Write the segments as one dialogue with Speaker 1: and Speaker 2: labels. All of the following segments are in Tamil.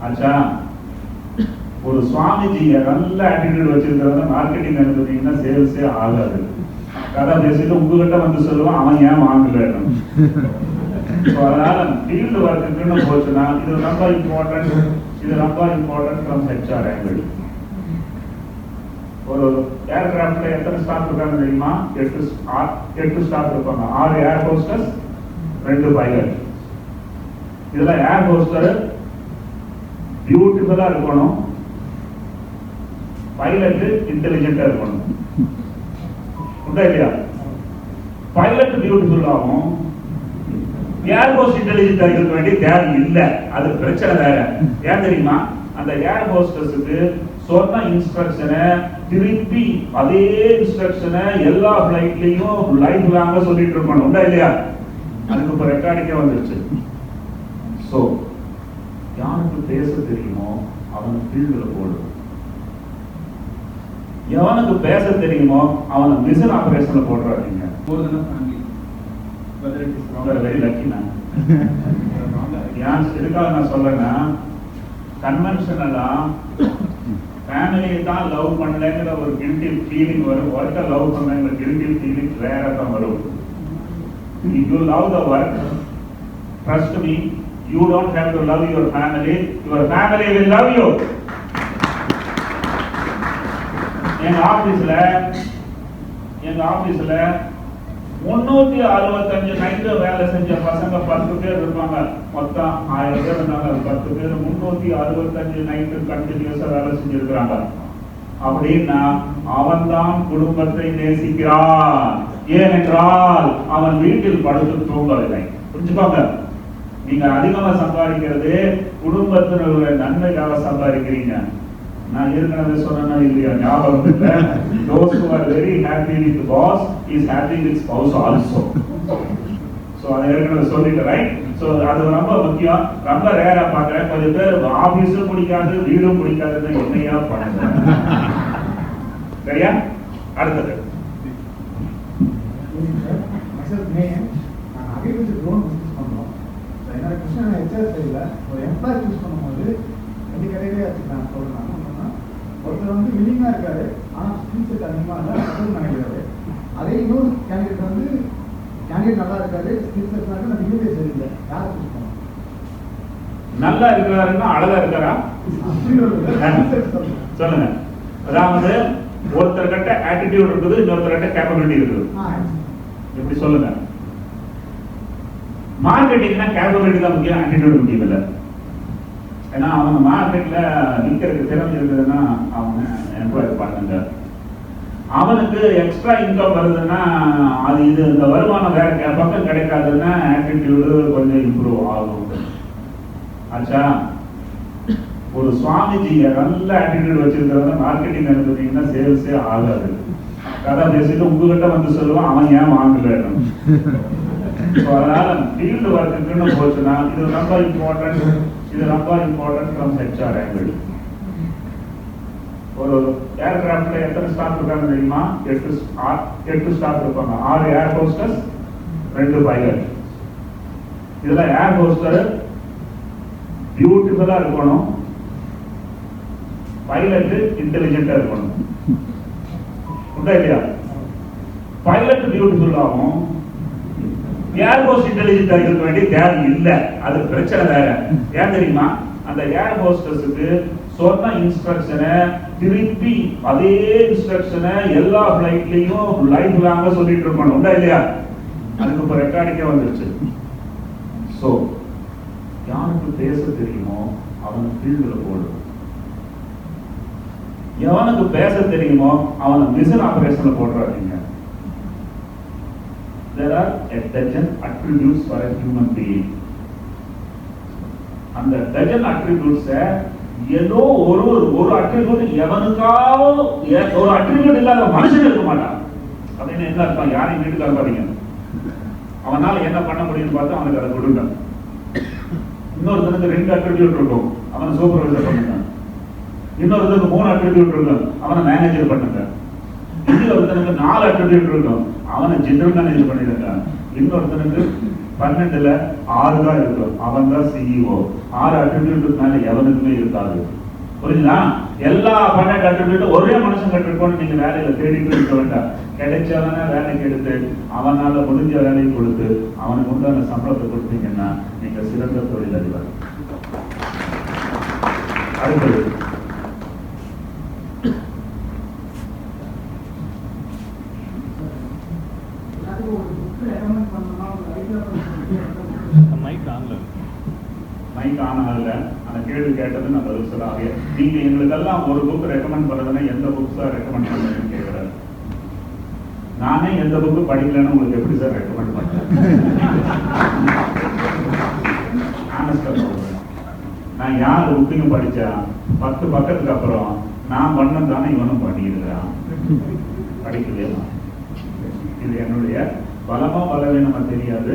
Speaker 1: ஆச்சா, ஒரு சுவாமிஜிய நல்ல ஆட்டிடியூட் வச்சிருக்கிறவங்க மார்க்கெட்டிங் அனுப்புனீங்கன்னா சேல்ஸே ஆகாது. கதை பேசிட்டு உங்ககிட்ட வந்து சொல்லுவான், அவன் ஏன் வாங்கல. அதனால ஃபீல்டு ஒர்க்குன்னு போச்சுன்னா இது ரொம்ப இம்பார்ட்டன்ட் ஃப்ரம் ஹெச்ஆர் ஆங்கிள். ஒரு ஏர்கிராஃப்ட்ல எத்தனை ஸ்டாஃப் இருக்காங்க தெரியுமா? 8 ஸ்டாஃப் இருப்பாங்க. 6 ஏர் ஹோஸ்டஸ், 2 பைலட். இதுல ஏர் ஹோஸ்டர் பியூட்டிஃபுல்லா இருக்கணும், பைலட் இன்டெலிஜென்ட்டா இருக்கணும். உண்டா இல்லையா? பைலட் பியூட்டிஃபுல்லாகவும் ஏர் ஹோஸ்ட் இன்டெலிஜென்ட்டா இருக்க வேண்டிய தேவை இல்லை. அது பிரச்சனை வேற. ஏன் தெரியுமா? அந்த ஏர் ஹோஸ்டஸுக்கு சொன்ன இன்ஸ்ட்ரக்ஷனை திருப்பி அதே இன்ஸ்ட்ரக்ஷனை எல்லா ஃபிளைட்லயும் லைஃப் லாங்கா சொல்லிட்டு இருக்கணும். உண்டா இல்லையா? அதுக்கு இப்ப ரெக்கார்டிங்கே வந்துருச்சு. சோ யாருக்கு பேச தெரியுமோ அவன் ஃபீல்டுல போடு. எவனுக்கு பேச தெரியுமோ அவனை மிஷன் ஆபரேஷன்ல போடுறாங்க. வெரி லக்கி நான். எதுக்காக நான் சொல்றேன்னா, கன்வென்ஷனலா ஃபேமிலியை தான் லவ் பண்ணலங்கிற ஒரு கில்ட்டி ஃபீலிங் வரும். ஒர்க்கை லவ் பண்ணங்கிற கில்ட்டி ஃபீலிங் ரேரா தான் வரும். If you love the work, trust me, you don't have to love your family will love you. எங்க ஆபீஸ்ல 365 நைட்டு வேலை செஞ்ச பசங்க 10 பேர் இருப்பாங்க. மொத்தம் 1000 பேர் இருந்தாங்க. 10 பேர் 365 நைட்டு கண்டினியூஸா வேலை செஞ்சிருக்கிறாங்க. அப்படின்னா அவன் தான் குடும்பத்தை நேசிக்கிறான். ஏனென்றால் அவன் வீட்டில் படுத்து தூங்கவில்லை. புரிஞ்சுக்கோங்க, நீங்க அதிகமா சம்பாதிக்கிறது குடும்பத்தினுடைய நன்மைக்காக சம்பாதிக்கிறீங்க. நான் ஏற்கனவே சொன்னா இல்லையா, ஞாபகம் இல்லை. Those who are very happy with the boss is happy with spouse also. So அதை ஏற்கனவே சொல்லிட்டேன், ரைட்? ஸோ அது ரொம்ப முக்கியம். ரொம்ப ரேரா பார்க்குறேன். கொஞ்சம் பேர் ஆபீஸும் பிடிக்காது, வீடும் பிடிக்காதுன்னு என்னையா பண்ணுங்க. சரியா? அடுத்தது
Speaker 2: என்னோட கொஸ்டின் ஹெச்ஆர் சைடில் ஒரு எம்ப்ளாய் சூஸ் பண்ணும்போது 2 கேட்டகரியாக வச்சுக்கலாம் சொல்கிறாங்க. ஒருத்தர் வந்து வில்லிங்காக இருக்காரு, ஆனால் ஸ்கில் செட் அதிகமாக இல்லை, அதுவும் நினைக்கிறாரு. அதே இன்னொரு கேண்டிடேட் வந்து கேண்டிடேட் நல்லா இருக்காரு, ஸ்கில் செட் நான் பிஹேவியர் சரியில்லை. யாரை சூஸ் பண்ணணும்?
Speaker 1: நல்லா இருக்கிறாருன்னா அழகா இருக்காரா? சொல்லுங்க. அதாவது ஒருத்தர்கிட்ட ஆட்டிடியூட் இருக்குது, இன்னொருத்தர்கிட்ட கேப்பபிலிட்டி இருக்குது. எப்படி சொல்லுங்க? மார்க்கெட்டிங்னா கேப்பபிலிட்டி தான் முக்கியம், ஆட்டிடியூட் முக்கியம் இல்லை. ஏன்னா அவங்க மார்க்கெட்ல விற்கிறதுக்கு திறமை இருக்குதுன்னா அவங்க எம்ப்ளாய் பண்ணுங்க. அவனுக்கு எக்ஸ்ட்ரா இன்கம் வருதுன்னா அது இது இந்த வருமானம் வேற பக்கம் கிடைக்காதுன்னா ஆட்டிடியூடு கொஞ்சம் இம்ப்ரூவ் ஆகும். ஆச்சா, ஒரு சுவாமிஜிய நல்ல ஆட்டிடியூட் வச்சிருக்கிறவங்க மார்க்கெட்டிங் அனுப்புனீங்கன்னா சேல்ஸே ஆகாது. கதை பேசிட்டு உங்ககிட்ட வந்து சொல்லுவான், அவன் ஏன் வாங்கல. அதனால ஃபீல்டு ஒர்க்குன்னு போச்சுன்னா இது ரொம்ப இம்பார்ட்டன்ட் ஃப்ரம் ஹெச்ஆர் ஆங்கிள். ஒரு ஏர்கிராஃப்ட்ல எத்தனை ஸ்டாஃப் இருக்காங்க தெரியுமா? 8 ஸ்டாஃப் இருப்பாங்க. 6 ஏர் ஹோஸ்டஸ், 2 பைலட். இதுல ஏர் ஹோஸ்டர் பியூட்டிஃபுல்லா இருக்கணும், பைலட் இன்டெலிஜென்ட்டா இருக்கணும். உண்டா இல்லையா? பைலட் பியூட்டிஃபுல்லாகவும் ஏர் ஹோஸ்ட் இன்டெலிஜென்ட்டா இருக்க வேண்டிய தேவை இல்லை. அது பிரச்சனை வேற. ஏன் தெரியுமா? அந்த ஏர் ஹோஸ்டஸுக்கு சொன்ன இன்ஸ்ட்ரக்ஷனை திருப்பி அதே இன்ஸ்ட்ரக்ஷனை எல்லா ஃபிளைட்லயும் லைஃப் லாங்கா சொல்லிட்டு இருக்கணும். உண்டா இல்லையா? அதுக்கு இப்ப ரெக்கார்டிங்கே வந்துருச்சு. சோ யாருக்கு பேச தெரியுமோ அவன் ஃபீல்டுல போடு. எவனுக்கு பேச தெரியுமோ அவனை மிஷன் ஆபரேஷன்ல போடுறாங்க. There are a dozen attributes for a human being. அந்த dozen attributes ஏதோ ஒரு attribute எவனுக்காவது ஒரு attribute இல்லாத மனுஷன் இருக்க மாட்டான். அப்படின்னு என்ன அர்த்தம்? யாரையும் வீட்டுக்காக பாருங்க, அவனால என்ன பண்ண முடியும்னு பார்த்து அவனுக்கு அதை கொடுங்க. இன்னொருத்தனுக்கு 2 attribute இருக்கும், அவனை சூப்பர்வைசர் பண்ணுங்க. இன்னொருத்தனுக்கு 3 attribute இருக்கும், அவனை மேனேஜர் பண்ணுங்க. இன்னொருத்தனுக்கு 4 attribute இருக்கும், அவனை ஜெனரல் மேனேஜர் பண்ணிடுங்க. இன்னொருத்தனுக்கு 12ல 6 தான் இருக்கும், அவன் தான் சிஇஓ. 6 அட்ரிபியூட்டுக்கு மேல எவனுக்குமே இருக்காது. புரியுதா? எல்லா 12 அட்ரிபியூட்டும் ஒரே மனுஷன் கற்றுக்கொண்டு நீங்க வேலையில தேடிட்டு இருக்க வேண்டாம். கிடைச்சவன வேலைக்கு எடுத்து அவனால முடிஞ்ச வேலையை கொடுத்து அவனுக்கு உண்டான சம்பளத்தை கொடுத்தீங்கன்னா நீங்க சிறந்த தொழிலதிபர். அடுத்தது மைக் ஆன் ஆகல. அந்த கேள்வி கேட்டது நான் பதில் சொல்லாங்க. நீங்க எங்களுக்கெல்லாம் ஒரு புக் ரெக்கமெண்ட் பண்றதுன்னா எந்த புக் சார் ரெக்கமெண்ட் பண்ணுறேன்னு கேட்கிறாரு. நானே எந்த புக்கு படிக்கலன்னு உங்களுக்கு எப்படி சார் ரெக்கமெண்ட் பண்றேன்? நான் யார் புக்கையும் படிச்சா 10 பக்கத்துக்கு அப்புறம் நான் பண்ண தானே இவனும் பண்ணியிருக்கிறான். படிக்கவே இது என்னுடைய பலமா பலவீனமா தெரியாது.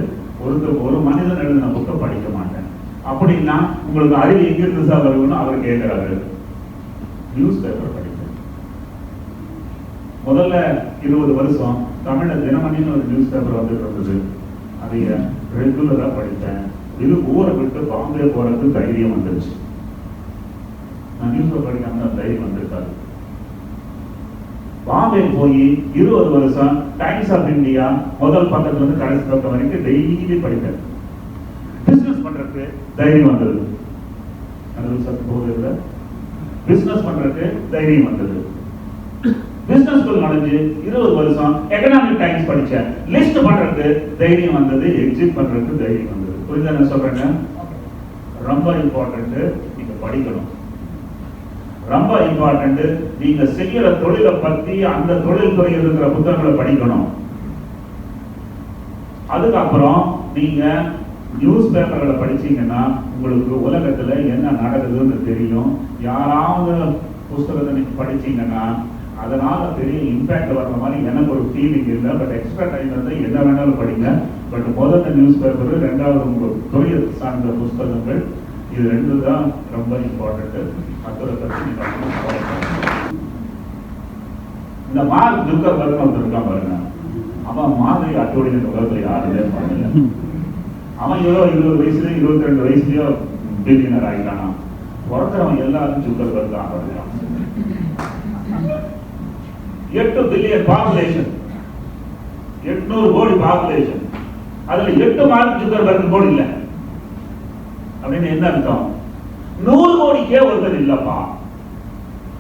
Speaker 1: ஒரு மனிதன் எழுதின புக்கை படிக்க மாட்டேன். அப்படின்னா உங்களுக்கு அறிவு எங்கிருந்து சார் வரும்னு அவர் கேட்கிறாரு. நியூஸ் பேப்பர் படிப்பேன். முதல்ல 20 வருஷம் தமிழ தினமணின்னு ஒரு நியூஸ் பேப்பர் வந்துட்டு இருந்தது. அதைய ரெகுலரா படித்தேன். இது ஊரை விட்டு பாம்பே போறதுக்கு தைரியம் வந்துருச்சு. நான் நியூஸ் பேப்பர் படிக்காம தைரியம் வந்திருக்காரு. பாம்பே போய் 20 வருஷம் டைம்ஸ் ஆஃப் இந்தியா முதல் பக்கத்துல இருந்து கடைசி பக்கம் வரைக்கும் டெய்லி படித்தேன். பிசினஸ் பண்றதுக்கு தைரியம் வந்தது. பிசினஸ் பண்றதுக்கு தைரியம் வந்தது. பிசினஸ் நுழைஞ்சு 20 வருஷம் எக்கனாமிக் டைம்ஸ் படிச்சேன். லிஸ்ட் பண்றதுக்கு தைரியம் வந்தது. எக்ஸிட் பண்றதுக்கு தைரியம் வந்தது. புரியுதா என்ன சொல்றேங்க? ரொம்ப இம்பார்ட்டன்ட் நீங்க படிக்கணும். ரொம்ப இம்பார்ட்டன்ட் நீங்க செய்யற தொழிலை பத்தி அந்த தொழில் துறையில் இருக்கிற புத்தகங்களை படிக்கணும். அதுக்கப்புறம் நீங்க நியூஸ் பேப்பர்களை படிச்சீங்கன்னா உங்களுக்கு உலகத்துல என்ன நடக்குதுன்னு தெரியும். யாராவது புத்தகத்தை நீங்க படிச்சீங்கன்னா அதனால பெரிய இம்பாக்ட் வர்ற மாதிரி எனக்கு ஒரு ஃபீலிங் இல்லை. பட் எக்ஸ்ட்ரா டைம் வந்து என்ன வேணாலும் படிங்க. பட் முதல்ல நியூஸ் பேப்பர், 2வது உங்க தொழில் சார்ந்த புத்தகங்கள், இது 2 தான் ரொம்ப இம்பார்ட்டன்ட். மற்றதை பற்றி நீங்க இந்த மார்க் ஜுக்கர்பர்க் ஒருத்தர் இருக்கான் பாருங்க. அவன் மாதிரி அட்டோடி இந்த உலகத்துல யாருமே பண்ணல. அவன் 20 வயசுலயோ 22 வயசுலயோ பில்லியனர் ஆயிட்டானா. ஒருத்தரவன் எல்லாரும் ஜுக்கர்பர்க் தான் பண்ணுறான். 8 பில்லியன் பாப்புலேஷன், 800 கோடி பாப்புலேஷன். அதுல 8 மார்க் ஜுக்கர்பர்க் கோடி இல்ல அப்படின்னு என்ன அர்த்தம்? 100 கோடிக்கே ஒருத்தர் இல்லப்பா.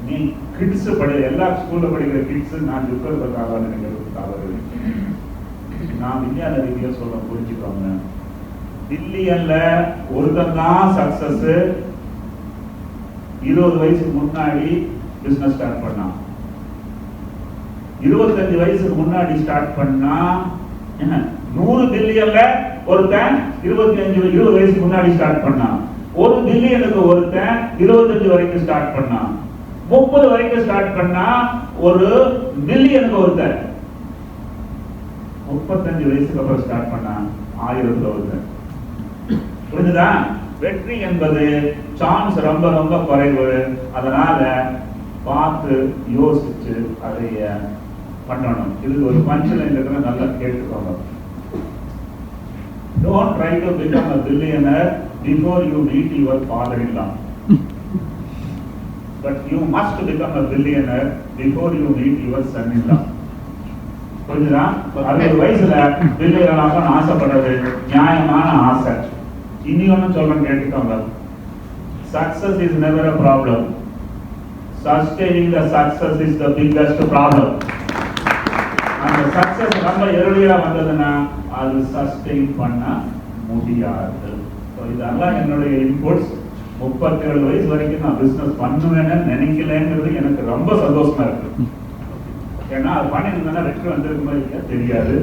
Speaker 1: நீ கிட்ஸ் எல்லா ஸ்கூல்ல படிக்கிற கிட்ஸ் நான் ஜுக்கர்பர்க் ஆக நினைக்கிறது தவறு. நான் விஞ்ஞான ரீதியா சொல்ல புரிஞ்சுக்கோங்க. பில்லியன்ல ஒருத்தர் தான் சக்சஸ். 20 வயசுக்கு முன்னாடி பிசினஸ் ஸ்டார்ட் பண்ணான். 25 வயசுக்கு முன்னாடி ஸ்டார்ட் பண்ணா என்ன 100 பில்லியன்ல ஒருத்தன் 20 வயசுக்கு முன்னாடி ஸ்டார்ட் பண்ணான். 1 பில்லியனுக்கு ஒருத்தன் 25 வரைக்கும் ஸ்டார்ட் பண்ணான். 30 வரைக்கும் ஸ்டார்ட் பண்ணா ஒரு பில்லியனுக்கு ஒருத்தன் 35 வயசுக்கு அப்புறம் ஸ்டார்ட் பண்ணா 1000ல ஒருத்தன். புரிஞ்சுதா? வெற்றி என்பது சான்ஸ் ரொம்ப ரொம்ப குறைவு. அதனால பார்த்து யோசிச்சு அதைய பண்ணணும். இதுக்கு ஒரு பஞ்ச்லைன் இருக்கிற நல்லா கேட்டுக்கோங்க. Don't try to become a billionaire before you meet your father-in-law. But you must become a billionaire before you meet your son-in-law. புரிஞ்சுதா? 60 வயசுல பில்லியனர் ஆகணும்னு ஆசைப்படுறது நியாயமான ஆசை. இனி ஒன்னும் சொல்றேன் கேட்டுக்கோங்க. Success is never a problem. Sustaining the success is the biggest problem. அந்த சக்சஸ் ரொம்ப எளிமையா வந்ததுன்னா அது சஸ்டெயின் பண்ண முடியாது. இதெல்லாம் என்னுடைய இன்புட்ஸ். 37 வயசு வரைக்கும் நான் பிசினஸ் பண்ணுவேன்னு நினைக்கலங்கிறது எனக்கு ரொம்ப சந்தோஷமா இருக்கு. ஏன்னா அது பண்ணிருந்தேன்னா வெற்றி வந்திருக்குமா இல்லையா தெரியாது.